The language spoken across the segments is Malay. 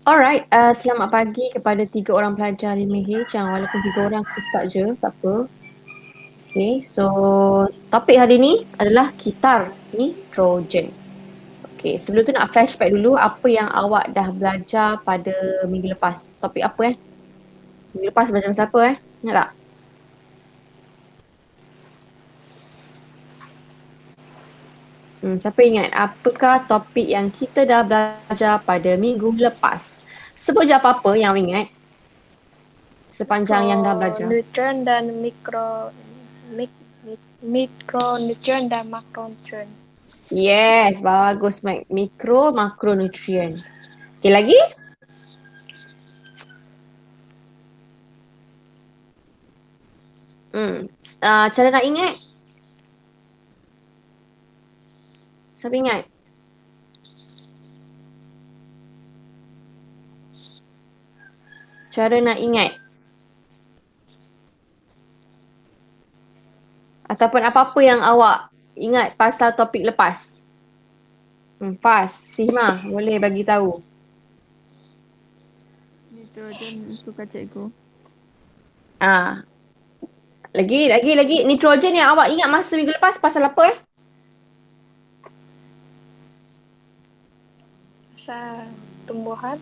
Alright, selamat pagi kepada 3 orang pelajar 5H yang walaupun 3 orang aku start je, tak apa. Okay, so topik hari ni adalah gitar nitrogen. Okay, sebelum tu nak flashback dulu apa yang awak dah belajar pada minggu lepas. Topik apa Minggu lepas belajar pasal apa Ingat tak? Siapa ingat apakah topik yang kita dah belajar pada minggu lepas? Sebut je apa-apa yang awak ingat sepanjang yang dah belajar. Mikronutrien dan mikronutrien dan makronutrien. Yes, bagus Mac. Mikro, makronutrien. Okay, lagi? Cara nak ingat? Siapa ingat? Cara nak ingat? Ataupun apa-apa yang awak ingat pasal topik lepas? Faz, Sihma, boleh bagi tahu. Nitrogen itu Kak Cikgu. Lagi. Nitrogen yang awak ingat masa minggu lepas pasal apa Pasal tumbuhan.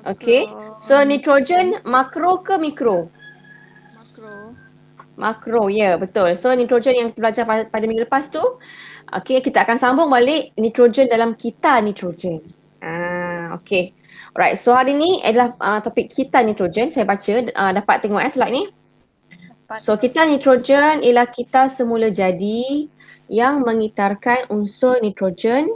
Okay. So nitrogen makro ke mikro? Makro, ya, betul. So nitrogen yang kita belajar pada minggu lepas tu, okay, kita akan sambung balik nitrogen dalam gitar nitrogen. Okay. Alright, so hari ni adalah topik gitar nitrogen. Saya baca, dapat tengok slide ni. So gitar nitrogen ialah gitar semula jadi yang mengitarkan unsur nitrogen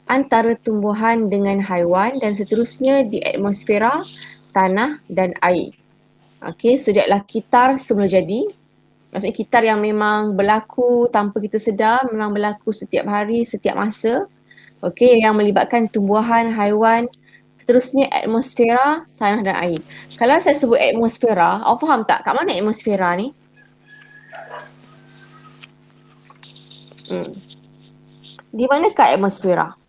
antara tumbuhan dengan haiwan dan seterusnya di atmosfera, tanah dan air. Okay, so dia adalah gitar semula jadi. Maksudnya gitar yang memang berlaku tanpa kita sedar, memang berlaku setiap hari, setiap masa. Okay, yang melibatkan tumbuhan, haiwan, seterusnya atmosfera, tanah dan air. Kalau saya sebut atmosfera, awak faham tak kat mana atmosfera ni? Di manakah atmosfera?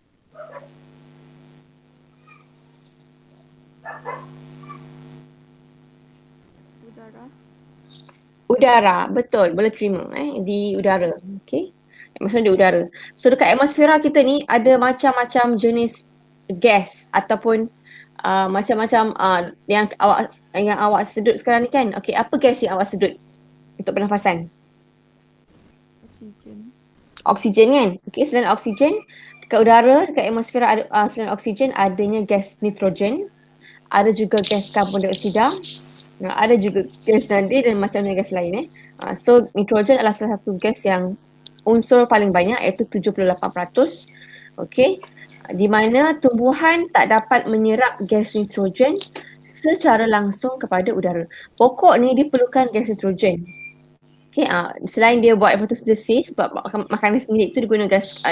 Udara, betul, boleh terima di udara. Okay, maksudnya di udara. So dekat atmosfera kita ni ada macam-macam jenis gas ataupun macam-macam yang awak sedut sekarang ni kan. Okay, apa gas yang awak sedut untuk pernafasan? Oksigen kan? Okay, selain oksigen, dekat udara, dekat atmosfera ada, selain oksigen adanya gas nitrogen, ada juga gas karbon dioksida, ada juga gas nadi dan macam-macam gas lain. So nitrogen adalah salah satu gas yang unsur paling banyak iaitu 78%. Okay. Di mana tumbuhan tak dapat menyerap gas nitrogen secara langsung kepada udara. Pokok ni diperlukan gas nitrogen. Okay, selain dia buat fotosintesis, buat makanan sendiri itu dia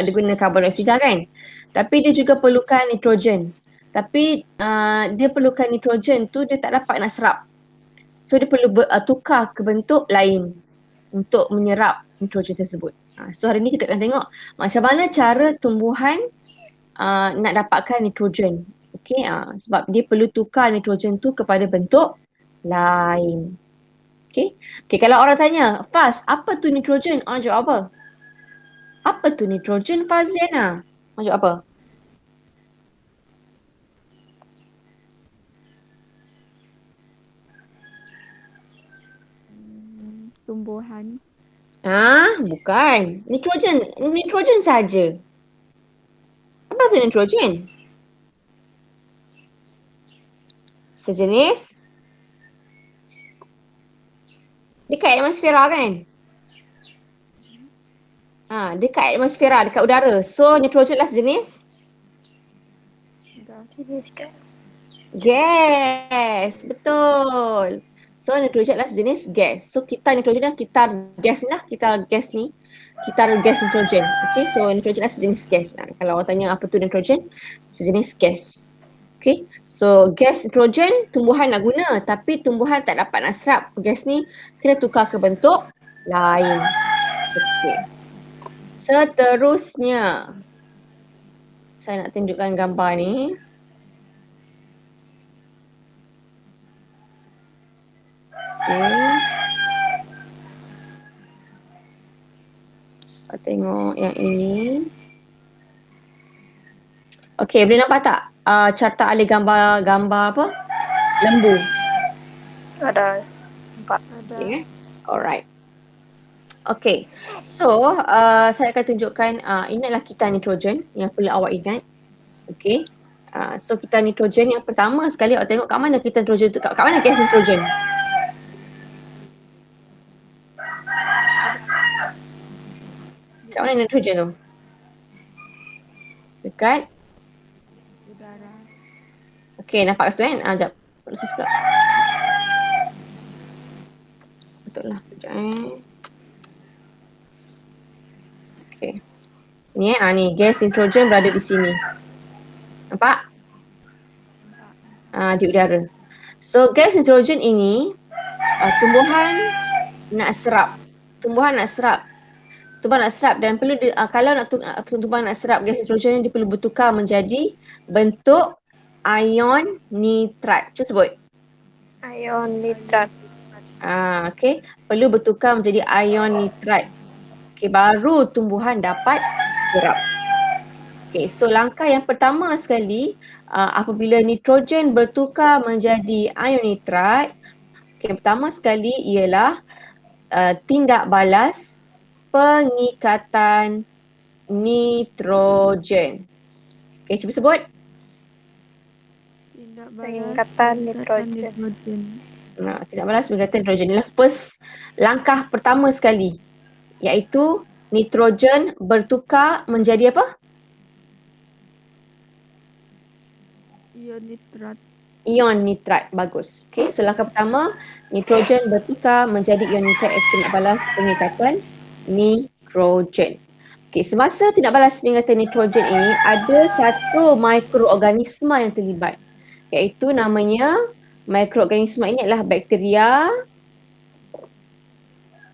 guna karbon dioksida kan. Tapi dia juga perlukan nitrogen. Tapi dia perlukan nitrogen tu dia tak dapat nak serap. So dia perlu tukar ke bentuk lain untuk menyerap nitrogen tersebut. So hari ni kita akan tengok macam mana cara tumbuhan nak dapatkan nitrogen. Okay, sebab dia perlu tukar nitrogen tu kepada bentuk lain. Okay, kalau orang tanya, Faz, apa tu nitrogen? Orang jawab apa? Apa tu nitrogen, Fazliana? Orang jawab apa? Tumbuhan. Bukan. Nitrogen saja. Apa tu nitrogen? Sejenis dekat atmosfera kan? Dekat atmosfera, dekat udara. So nitrogen adalah sejenis gas. Gas, betul. So nitrogen adalah sejenis gas. So gitar nitrogen adalah gitar gas ni lah, gitar gas nitrogen. Okay, so nitrogen adalah sejenis gas. Kalau orang tanya apa tu nitrogen, sejenis gas. Okay, so gas nitrogen tumbuhan nak guna tapi tumbuhan tak dapat nak serap gas ni, kena tukar ke bentuk lain. Okay. Seterusnya, saya nak tunjukkan gambar ni. Okey. Kita tengok yang ini. Okey, boleh nampak tak? Carta ada gambar apa? Lembu. Ada 4. Ada. Okay. Alright. Okay. So, saya akan tunjukkan ini adalah kita nitrogen yang perlu awak ingat. Okay. So, kita nitrogen yang pertama sekali awak tengok kat mana kita nitrogen tu? Kat mana gas nitrogen? Kat mana nitrogen tu? Dekat. Udara. Okay, nampak kat situ kan? Sekejap. Proses pula. Betul lah. Sekejap Okay. Ni ni gas nitrogen berada di sini. Nampak? Di udara. So gas nitrogen ini tumbuhan nak serap. Tumbuhan nak serap dan perlu kalau tumbuhan nak serap gas nitrogen dia perlu bertukar menjadi bentuk ion nitrat. Cuba sebut. Ion nitrat. Okay. Perlu bertukar menjadi ion nitrat. Okay, baru tumbuhan dapat serap. Okay, so langkah yang pertama sekali apabila nitrogen bertukar menjadi ion nitrat, okay, pertama sekali ialah tindak balas pengikatan nitrogen. Okay, cuba sebut. Tindak Pengikatan nitrogen. Tindak balas pengikatan nitrogen adalah first langkah pertama sekali, iaitu nitrogen bertukar menjadi apa? Ion nitrat. Ion nitrat. Bagus. Okay, so langkah pertama, nitrogen bertukar menjadi ion nitrat iaitu tindak balas pengikatan nitrogen. Okay, semasa tindak balas pengikatan nitrogen ini ada satu mikroorganisma yang terlibat, iaitu namanya mikroorganisma ini adalah bakteria.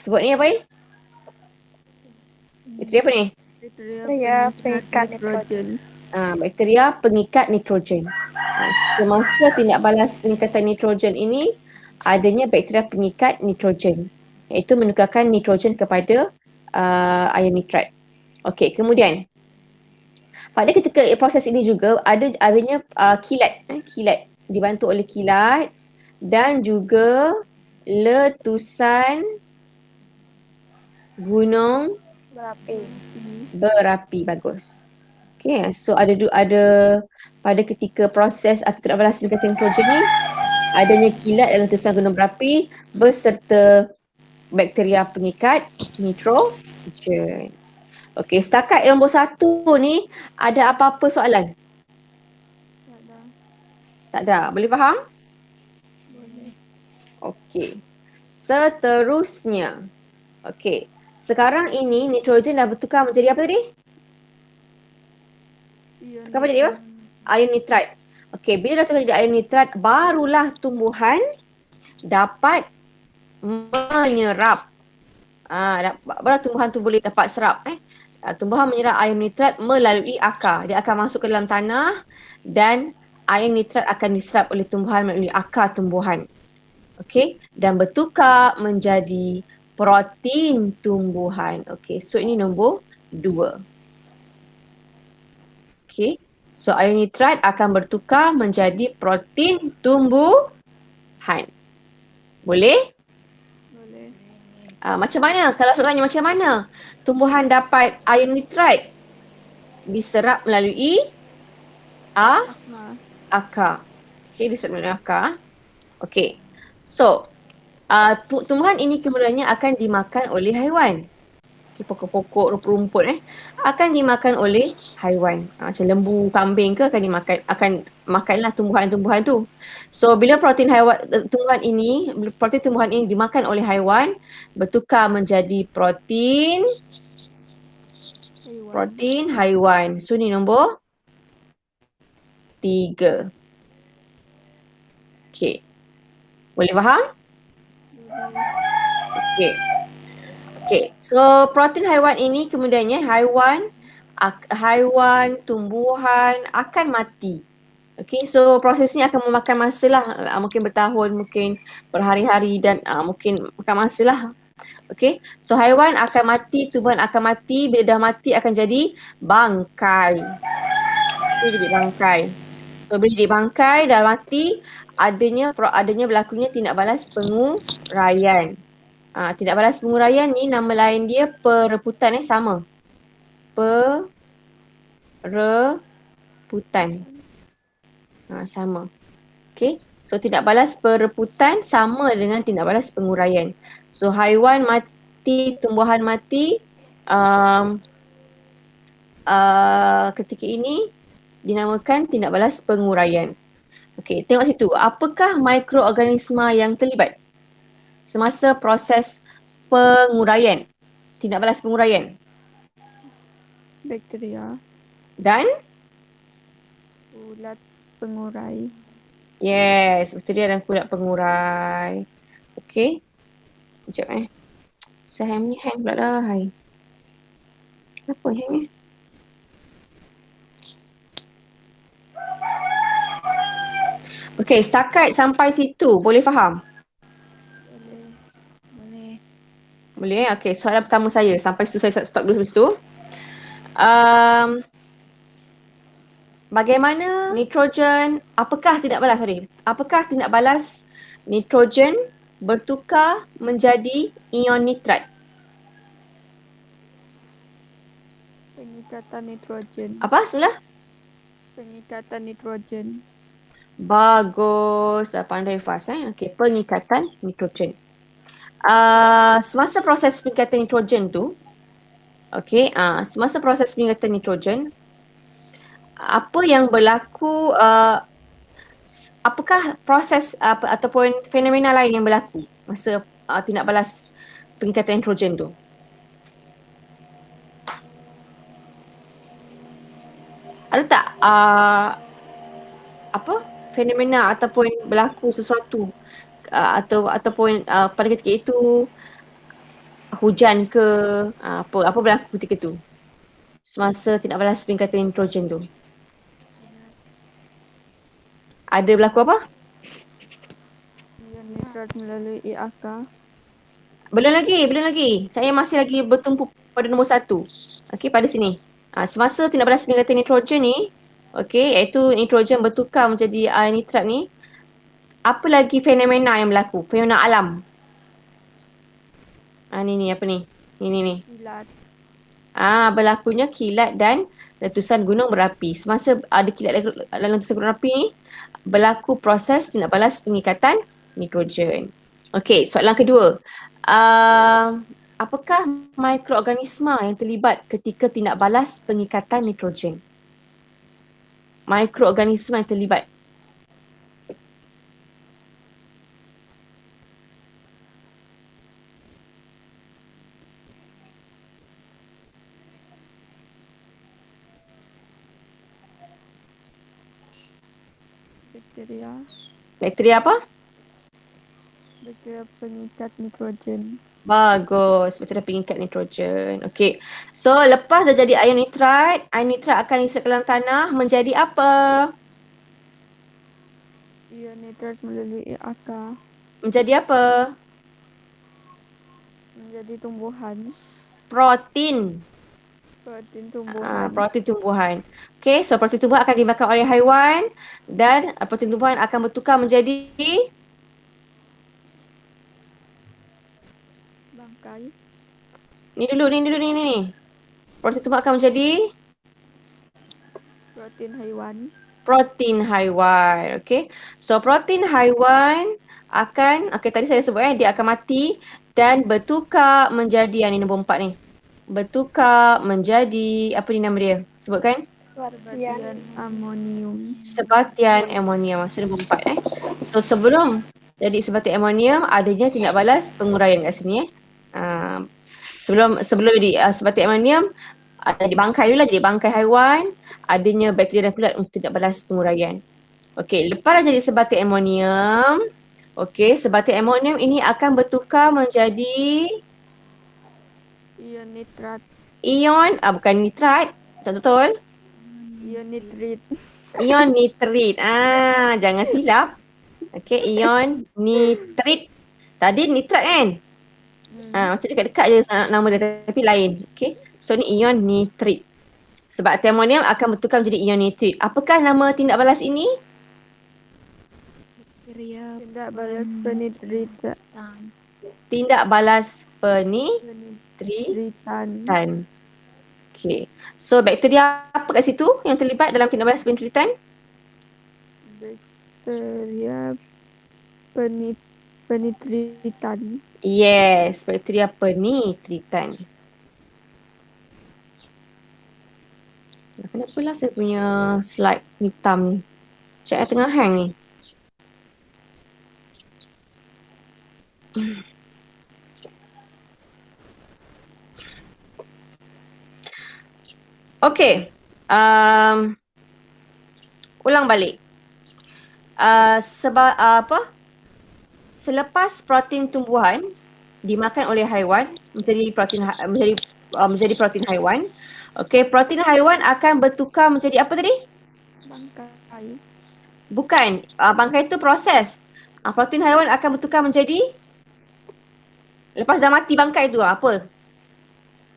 Sebut ni apa ni? Bakteria apa ni? Bakteria pengikat nitrogen. Bakteria pengikat nitrogen. Semasa tindak balas pengikatan nitrogen ini adanya bakteria pengikat nitrogen, iaitu menukarkan nitrogen kepada ion nitrat. Okey, kemudian pada ketika proses ini juga adanya kilat dibantu oleh kilat dan juga letusan gunung berapi. Bagus. Okay, so ada pada ketika proses atau tindak balas pengikatan nitrogen ni adanya kilat dan letusan gunung berapi beserta bakteria pengikat nitrogen. Okey, setakat nombor 1 ni ada apa-apa soalan? Tak ada. Boleh faham? Boleh. Okey. Seterusnya. Okey. Sekarang ini nitrogen dah bertukar menjadi apa tadi? Tukar menjadi apa? Ion nitrat. Okey, bila dah tukar menjadi ion nitrat, barulah tumbuhan dapat menyerap. Baru tumbuhan tu boleh dapat serap. Tumbuhan menyerap ion nitrat melalui akar. Dia akan masuk ke dalam tanah dan ion nitrat akan diserap oleh tumbuhan melalui akar tumbuhan. Okey, dan bertukar menjadi protein tumbuhan. Okey, so ini nombor 2. Okey, so ion nitrat akan bertukar menjadi protein tumbuhan. Boleh? Boleh. Macam mana? Kalau soalannya macam mana tumbuhan dapat ion nitrat? Diserap melalui akar. Okey, diserap melalui akar. Okey. So, tumbuhan ini kemudiannya akan dimakan oleh haiwan. Okay, pokok-pokok, rumput-rumput akan dimakan oleh haiwan. Macam lembu, kambing ke akan makanlah tumbuhan-tumbuhan tu. So bila protein tumbuhan ini dimakan oleh haiwan, bertukar menjadi protein haiwan. So ni nombor 3. Okey. Boleh faham? Okey. Okey, so protein haiwan ini kemudiannya haiwan, tumbuhan akan mati. Okay, so proses ni akan memakan masa lah. Mungkin bertahun, mungkin berhari-hari dan mungkin makan masa lah. Okay, so haiwan akan mati, tumbuhan akan mati. Bila dah mati akan jadi bangkai. Dia jadi bangkai. So bila jadi bangkai, dah mati, adanya berlakunya tindak balas penguraian. Tindak balas penguraian ni nama lain dia pereputan sama. Pereputan. Sama. Okay. So tindak balas pereputan sama dengan tindak balas penguraian. So haiwan mati, tumbuhan mati, ketika ini dinamakan tindak balas penguraian. Okey, tengok situ. Apakah mikroorganisma yang terlibat semasa proses penguraian? Tindak balas penguraian. Bakteria, Dan ulat pengurai, yes, bakteria dan kulit pengurai. Okey. Sekejap Saya ni hang pula dah. Hai. Kenapa hang ni? Okey, setakat sampai situ boleh faham? boleh. Boleh. Okey, soalan pertama saya. Sampai situ saya stop dulu sampai situ. Bagaimana nitrogen, apakah tindak balas nitrogen bertukar menjadi ion nitrat? Pengikatan nitrogen. Apa sebelah? Pengikatan nitrogen. Bagus. Pandai fast. Okey, pengikatan nitrogen. Semasa proses pengikatan nitrogen tu, okey, semasa proses pengikatan nitrogen, apa yang berlaku, apakah proses ataupun fenomena lain yang berlaku masa tindak balas pengikatan nitrogen tu? Ada tak fenomena ataupun berlaku sesuatu ataupun pada ketika itu hujan ke, apa berlaku ketika tu semasa tindak balas pengikatan nitrogen tu? Ada berlaku apa? Ion nitrat melalui IAK. Belum lagi. Saya masih lagi bertumpu pada nombor 1. Okey, pada sini. Semasa tindak balas pengikatan nitrogen ni, okey, iaitu nitrogen bertukar menjadi air nitrat ni, apa lagi fenomena yang berlaku? Fenomena alam. Ni apa ni? Ni. Kilat. Berlakunya kilat dan letusan gunung berapi. Semasa ada kilat dan letusan gunung berapi ni, berlaku proses tindak balas pengikatan nitrogen. Okey, soalan kedua. Apakah mikroorganisma yang terlibat ketika tindak balas pengikatan nitrogen? Mikroorganisma yang terlibat. Bakteria. Bakteria apa? Bakteria pengikat nitrogen. Bagus, bakteria pengikat nitrogen. Okey. So, lepas dah jadi air nitrat akan diserap ke dalam tanah menjadi apa? Ion nitrat melalui IAK. Menjadi apa? Menjadi tumbuhan. Protein. Protein tumbuhan. Protein tumbuhan. Okey, so protein tumbuhan akan dimakan oleh haiwan dan protein tumbuhan akan bertukar menjadi Bangkai. Ni dulu. Protein tumbuhan akan menjadi Protein haiwan. protein haiwan. Okey. So protein haiwan akan, tadi saya sebut dia akan mati dan bertukar menjadi yang ni nombor 4 ni. Bertukar menjadi, apa ni nama dia? Sebutkan. Sebatian amonium. Sebatian amonium. So nombor 4 So sebelum jadi sebatian amonium adanya tindak balas penguraian kat sini Sebelum jadi sebatian amonium jadi bangkai dulu lah, jadi bangkai haiwan, adanya bakteria dan kulit untuk tindak balas penguraian. Okey, lepas dah jadi sebatian amonium, sebatian amonium ini akan bertukar menjadi Ion nitrat. ion, bukan nitrat, tak betul. Ion nitrit. Ion nitrit. Jangan silap. Okay, ion nitrit. Tadi nitrat kan? Macam dekat-dekat je nama dia tapi lain. Okay. So ni ion nitrit. Sebab ammonium akan bertukar menjadi ion nitrit. Apakah nama tindak balas ini? Tindak balas penitritan. Tindak balas penitritan. Tritan. Okay. So bakteria apa kat situ yang terlibat dalam tindak balas penitritan? Bakteria penitritan. Yes, bakteria penitritan. Kenapa lah saya punya slide hitam ni? Saya tengah hang ni. Okay. Ulang balik. Selepas protein tumbuhan dimakan oleh haiwan menjadi protein haiwan. Okey, protein haiwan akan bertukar menjadi apa tadi? Bangkai. Bukan, bangkai itu proses. Protein haiwan akan bertukar menjadi lepas dah mati bangkai tu apa?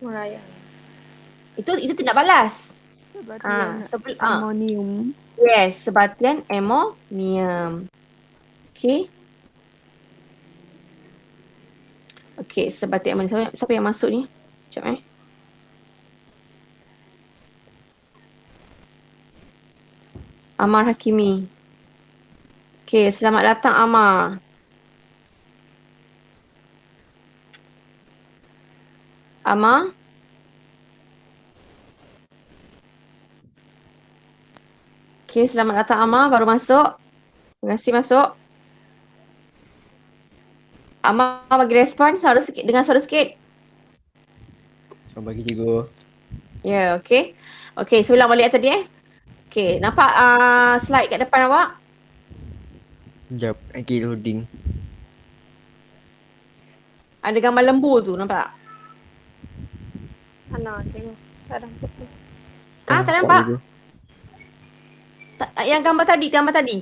Merayak. Itu tindak balas. Sebatian amonium. Yes, sebatian amonium. Okey. Okey, sebatian amonium. Siapa yang masuk ni? Sekejap Amar Hakimi. Okey, selamat datang Amar. Amar? Okey, selamat datang Amar, baru masuk. Terima kasih masuk. Amar bagi respon dengan suara sikit. Selamat pagi cikgu. Ya, okey. Okey, saya ulang balik tadi Okey, nampak slide kat depan awak? Sekejap, lagi loading. Ada gambar lembu tu, nampak tak? Mana tengok. Tak nampak tu. Tak nampak? cikgu. Yang gambar tadi.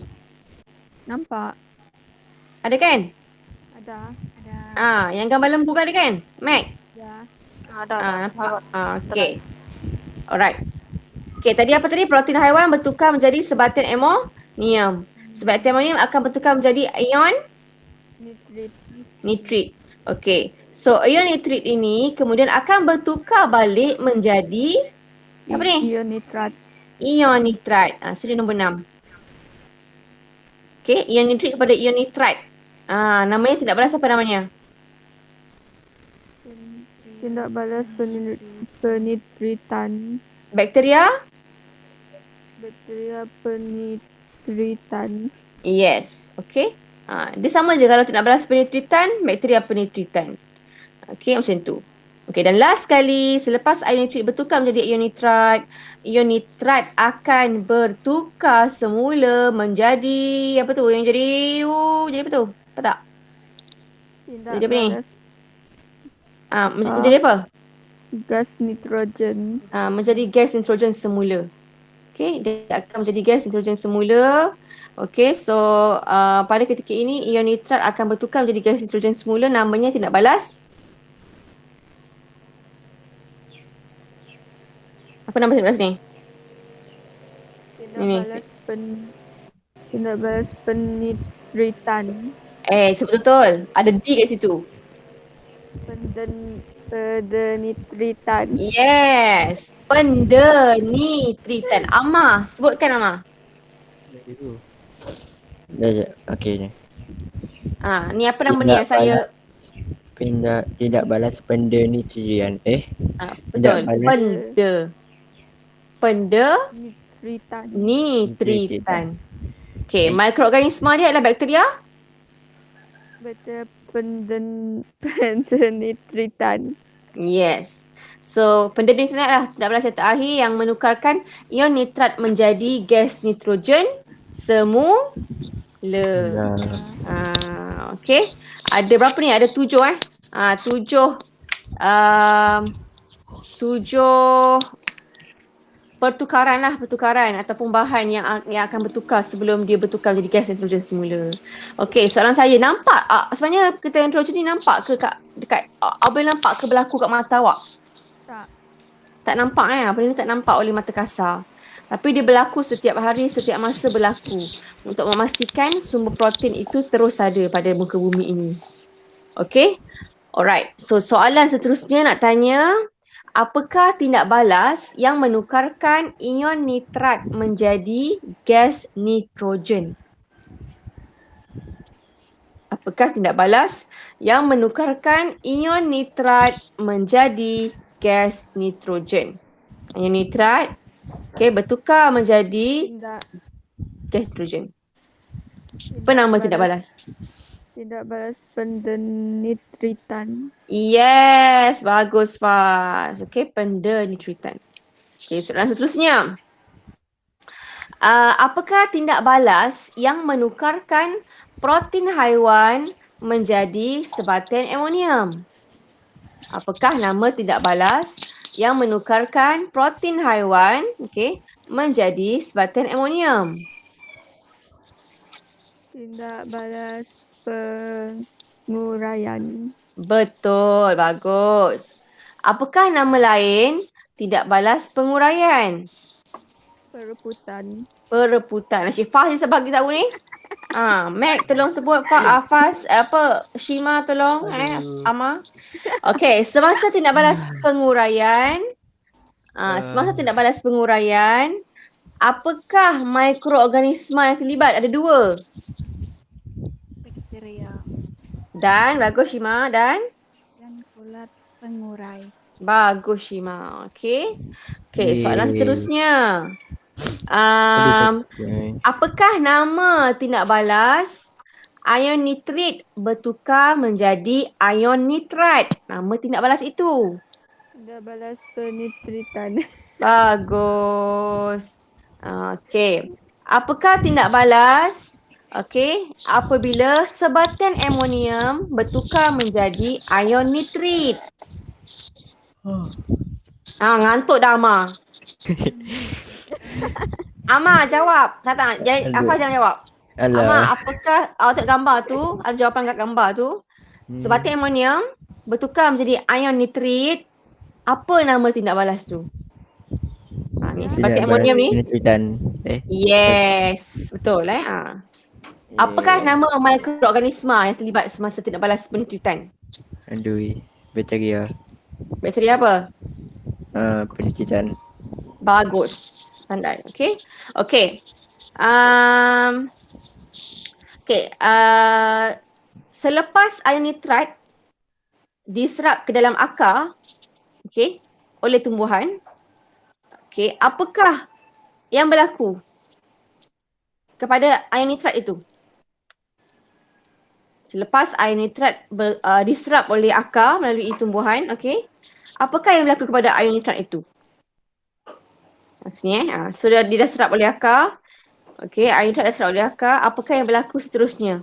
Nampak? Ada kan? Ada. Yang gambar lembu kan ada kan? Mac? Ya. Ada. Nampak. Okey. Alright. Okey, tadi apa tadi? Protein haiwan bertukar menjadi sebatian amonium. Sebatian amonium akan bertukar menjadi ion nitrit. Okey. So, ion nitrit ini kemudian akan bertukar balik menjadi apa ni? Ion nitrat. Ion nitrat. Sini nombor 6. Okey, ion nitrit kepada ion nitrat. Namanya tindak balas apa namanya? Tindak balas penitritan. Bakteria? Bakteria penitritan. Yes. Okey. Dia sama je kalau tindak balas penitritan, bakteria penitritan. Okey, macam tu. Okey, dan last sekali, selepas ion nitrit bertukar menjadi ion nitrat akan bertukar semula menjadi apa tu? Yang jadi apa tu? Apa tak? Tindak Jadi apa ni? balas Menjadi apa? gas nitrogen. Menjadi gas nitrogen semula. Okey, dia akan menjadi gas nitrogen semula. Okey, so pada ketika ini ion nitrat akan bertukar menjadi gas nitrogen semula, namanya tindak balas. Apa nama tindak balas ni? Tindak balas penitritan. Betul. Ada D kat situ. Pendenitritan. Yes, pendenitritan. Amar, sebutkan Amar. Cikgu. Sekejap, okey ni. Ni apa nama ni yang saya Tidak balas pendenitrian. betul. Nitritan. Okey, mikroorganisma dia adalah bakteria. Bakteria pendenitritan. Yes. So, pendenitritan adalah tindak balas yang terakhir yang menukarkan ion nitrat menjadi gas nitrogen semula. Okey. Ada berapa ni? Ada 7 7 pertukaran ataupun bahan yang akan bertukar sebelum dia bertukar menjadi gas nitrogen semula. Okey, soalan saya, nampak sebenarnya kita nitrogen ni nampak ke dekat boleh nampak ke berlaku kat mata awak? Tak. Tak nampak kan? Benda ni tak nampak oleh mata kasar. Tapi dia berlaku setiap hari, setiap masa berlaku untuk memastikan sumber protein itu terus ada pada muka bumi ini. Okey? Alright. So soalan seterusnya nak tanya, apakah tindak balas yang menukarkan ion nitrat menjadi gas nitrogen? Apakah tindak balas yang menukarkan ion nitrat menjadi gas nitrogen? Ion nitrat, bertukar menjadi Tindak gas nitrogen. Apa nama tindak balas? Tindak balas pendenitritan. Yes, bagus Faz. Okey, pendenitritan. Okey, soalan seterusnya. Apakah tindak balas yang menukarkan protein haiwan menjadi sebatin amonium? Apakah nama tindak balas yang menukarkan protein haiwan menjadi sebatin amonium? Tindak balas penguraian. Betul, bagus. Apakah nama lain tindak balas penguraian? Pereputan. Pereputan. Asyik Faz je bagi tahu ni. Mac tolong sebut Faz Shima tolong Ama. Okey, semasa tindak balas penguraian apakah mikroorganisma yang terlibat? Ada 2. Bakteria Dan bagus Shima dan kulat pengurai. bagus Shima. Okey. Okey, soalan Yeay. seterusnya. Aduh, Apakah nama tindak balas ion nitrit bertukar menjadi ion nitrat? Nama tindak balas itu. Tindak balas penitritan. Bagus. Okey. Apakah tindak balas apabila sebatin amonium bertukar menjadi ion nitrit? Ngantuk dah Ama. Ama jawab. Afaz jangan jawab. Alah. Ama, apakah awak tengok gambar tu? Ada jawapan kat gambar tu. Sebatin amonium bertukar menjadi ion nitrit. Apa nama tindak balas tu? Ni sebatin amonium ni. Nitritan. Yes, betul Apakah nama mikroorganisma yang terlibat semasa tindak balas penitritan? Aduh, bakteria. Bakteria apa? Penitritan. Bagus. Pandai. Okey. Selepas ion nitrat diserap ke dalam akar oleh tumbuhan, apakah yang berlaku kepada ion nitrat itu? Selepas ion nitrat diserap oleh akar melalui tumbuhan, apakah yang berlaku kepada ion nitrat itu? Sini so dia dah serap oleh akar. Ion nitrat dah serap oleh akar. Apakah yang berlaku seterusnya?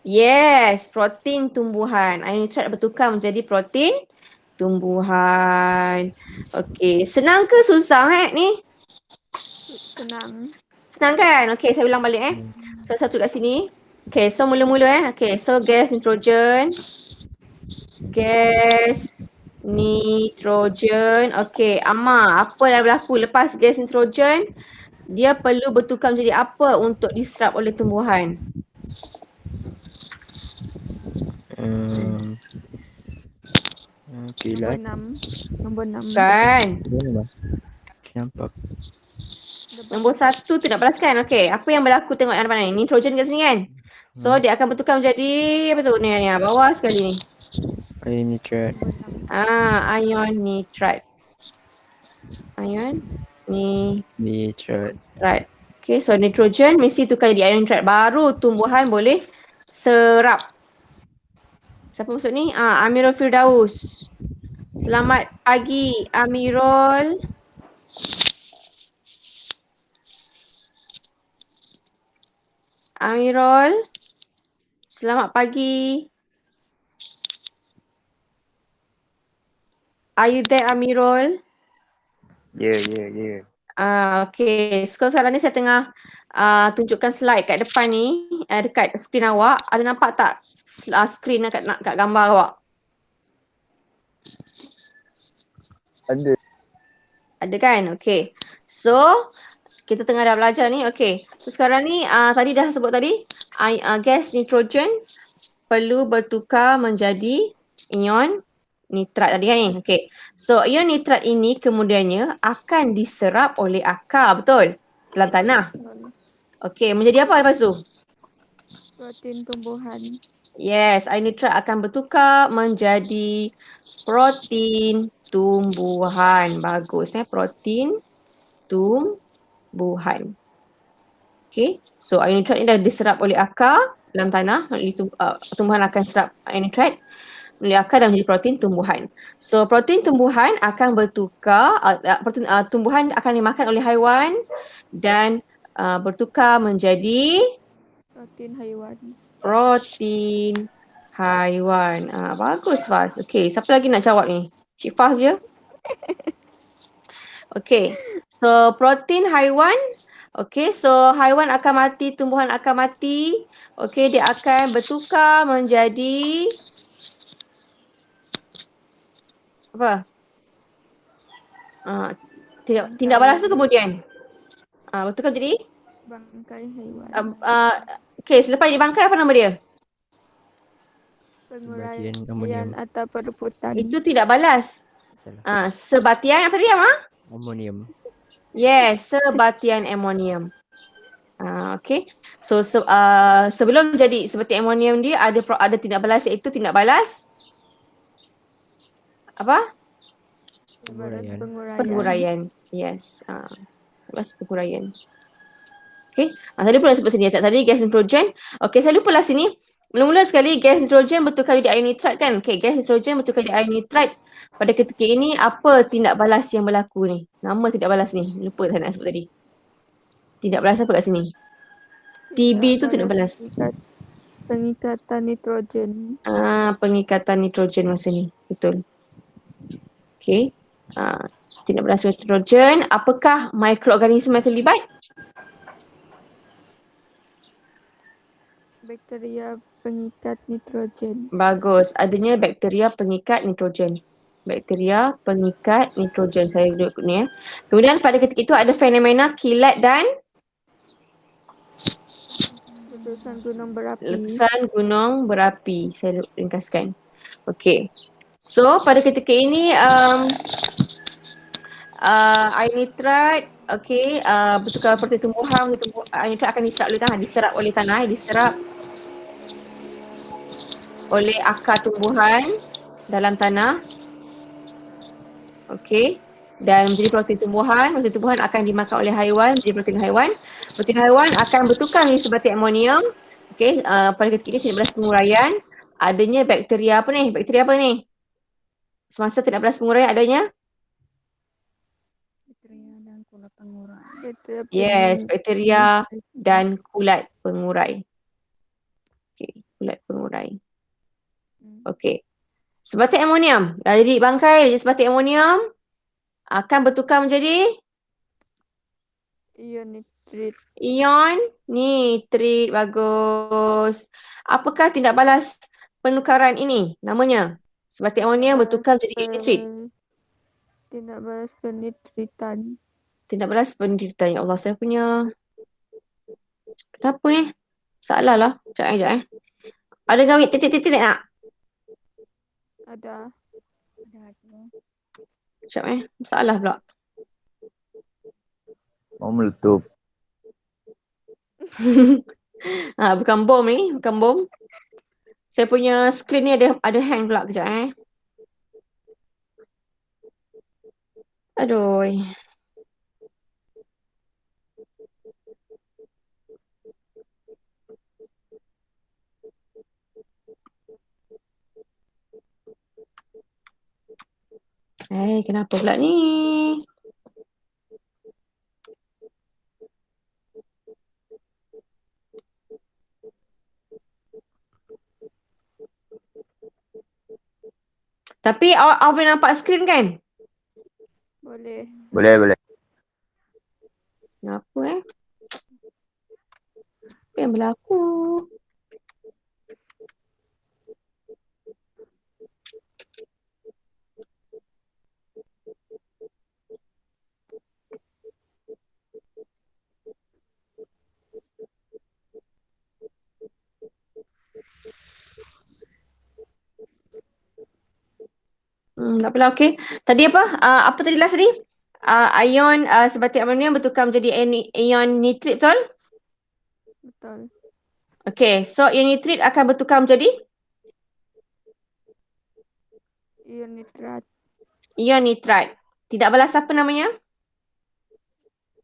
Yes, protein tumbuhan. Ion nitrat bertukar menjadi protein tumbuhan. Okey, senang ke susah ni? Senang. Senang kan? Okey, saya ulang balik So satu kat sini. Okey, so mula-mula Okey, so gas nitrogen. Gas nitrogen. Okey, Ama, apa yang berlaku lepas gas nitrogen? Dia perlu bertukar menjadi apa untuk diserap oleh tumbuhan? Kilat. Nombor 6. Kan? Nampak. Nombor 1 tu nak balaskan. Okey, apa yang berlaku tengok yang depan ni? Nitrogen kat sini kan? So dia akan bertukar menjadi apa tu? Ni bawah sekali ni. Ion nitrat. Ion nitrat. Ion Nitrat. nitrat. Okay, so nitrogen mesti tukar jadi ion nitrat. Baru tumbuhan boleh serap. Siapa masuk ni? Amirul Firdaus. Selamat pagi Amirul. Amirul. Selamat pagi. Are you there, Amirul? Ya. Okay. So sekarang ni saya tengah tunjukkan slide kat depan ni, dekat skrin awak. Ada nampak tak skrin kat gambar awak? Ada. Ada kan? Okay. So, kita tengah dah belajar ni. Okay. So, sekarang ni tadi dah sebut tadi, gas nitrogen perlu bertukar menjadi ion nitrat tadi kan ni. Okay. So, ion nitrat ini kemudiannya akan diserap oleh akar, betul? Dalam tanah. Okay. Menjadi apa lepas tu? Protein tumbuhan. Yes, ion nitrat akan bertukar menjadi protein tumbuhan. Bagus protein tumbuhan. Okay, so ion nitrat ni dah diserap oleh akar dalam tanah. Tumbuhan akan serap ion nitrat oleh akar dan menjadi protein tumbuhan. So protein tumbuhan akan bertukar, tumbuhan akan dimakan oleh haiwan dan bertukar menjadi Protein haiwan. protein haiwan. Bagus Faz. Okay, siapa lagi nak jawab ni? Cik Faz je. Okay, so protein haiwan. Okay, so haiwan akan mati, tumbuhan akan mati. Okay, dia akan bertukar menjadi apa? Tindak balas tu kemudian. Bertukar jadi? Bangkai haiwan. Okay, selepas jadi bangkai apa nama dia? Penguraian amonium. atau perebutan. Itu tidak balas. Salah. Sebatian apa dia, Ma? Amonium. Yes, sebatian amonium. Okay. So sebelum jadi seperti amonium dia ada tindak balas iaitu tindak balas apa? Penguraian. Penguraian. Yes. Balas penguraian. Okay. Tadi pun dah sebut sini. Tadi gas nitrogen. Okay, saya lupa lah sini. Mula-mula sekali gas nitrogen bertukar jadi ion nitrat kan? Okay, gas nitrogen bertukar jadi ion nitrat. Pada ketika ini, apa tindak balas yang berlaku ni? Nama tindak balas ni. Lupa saya nak sebut tadi. Tindak balas apa kat sini? TB tu tindak balas. Pengikatan nitrogen. Pengikatan nitrogen masa ni. Betul. Okay. Tindak balas nitrogen. Apakah mikroorganisme yang terlibat? Bakteria pengikat nitrogen. Bagus. Adanya bakteria pengikat nitrogen. Bakteria pengikat nitrogen. Saya duduk ni. Kemudian pada ketika itu ada fenomena kilat dan Letusan gunung berapi. letusan gunung berapi. Saya ringkaskan. Okay. So pada ketika ini air nitrat, okay, bertukar protein tumbuhan, air nitrat akan diserap oleh tanah, diserap oleh akar tumbuhan dalam tanah. Okay. Dan menjadi protein tumbuhan akan dimakan oleh haiwan, menjadi protein haiwan. Protein haiwan akan bertukar menjadi seperti amonium. Okay, pada ketika ini tindak balas penguraian, adanya bakteria apa ni? Bakteria apa ni? Semasa tindak balas penguraian adanya? Bakteria dan kulat pengurai. Yes, bakteria dan kulat pengurai. Okay, kulat pengurai. Okay. Sebatik amonium. Dah jadi bangkai, jadi sebatik amonium akan bertukar menjadi Ion nitrit. ion nitrit. Bagus. Apakah tindak balas penukaran ini? Namanya? Sebatik amonium bertukar menjadi ion nitrit. Tindak balas penitritan. Tindak balas penitritan. Ya Allah, saya punya kenapa salah lah. Sekejap. Ada gambar titik-titik tak? Ada. Sekejap salah pula. Mau meletup. Bukan bom ni, bukan bom. Saya punya skrin ni ada hang pula kejap Aduh. Kenapa pula ni? Tapi awak boleh nampak skrin kan? Boleh. Boleh. Kenapa Apa yang berlaku? Tak apalah, okey. Tadi apa? Apa tadi last tadi? Ion sebatik amonium bertukar menjadi ion nitrit, betul? Betul. Okey, so ion nitrit akan bertukar menjadi Ion nitrat. ion nitrat. Tidak balas apa namanya?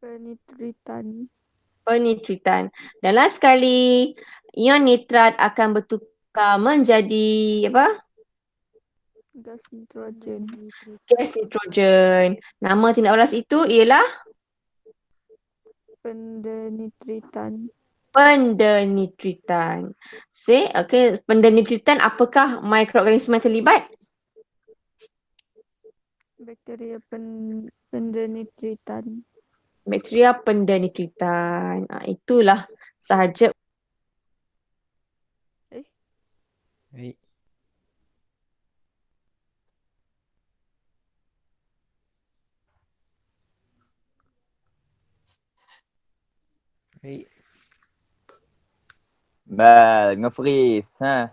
Penitritan. Penitritan. Dan last sekali, ion nitrat akan bertukar menjadi apa? Gas nitrogen. Gas nitrogen. Nama tindak balas itu ialah Pendenitritan. pendenitritan. Okey, pendenitritan apakah mikroorganisma yang terlibat? Bakteria pendenitritan. Bakteria pendenitritan. Itulah sahaja. Baik. Baik. Bal, nge-freeze. Ha.